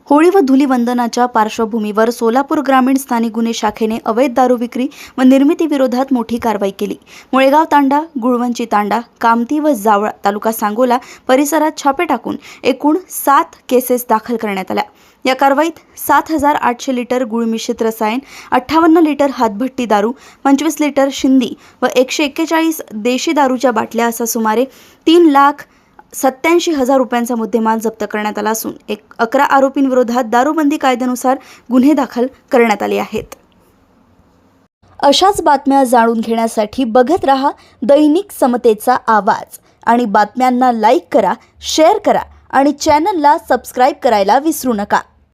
होळी व धुलीवंदनाच्या पार्श्वभूमीवर सोलापूर ग्रामीण स्थानिक गुन्हे शाखेने अवैध दारू विक्री व निर्मिती विरोधात मोठी कारवाई केली। मुळेगाव तांडा, गुळवंची तांडा, कामती व जावळा तालुका सांगोला परिसरात छापे टाकून एकूण 7 केसेस दाखल करण्यात आल्या। या कारवाईत 7,800 लिटर गुळ मिश्रित रसायन, 58 लिटर हातभट्टी दारू, 25 लिटर शिंदी व 141 देशी दारूच्या बाटल्या असा सुमारे 3,87,000 रुपयांचा मुद्देमाल जप्त करण्यात आला असून 11 आरोपींविरोधात दारूबंदी कायद्यानुसार गुन्हे दाखल करण्यात आले आहेत। अशाच बातम्या जाणून घेण्यासाठी बघत रहा दैनिक समतेचा आवाज आणि बातम्यांना लाईक करा, शेअर करा आणि चॅनलला सबस्क्राईब करायला विसरू नका।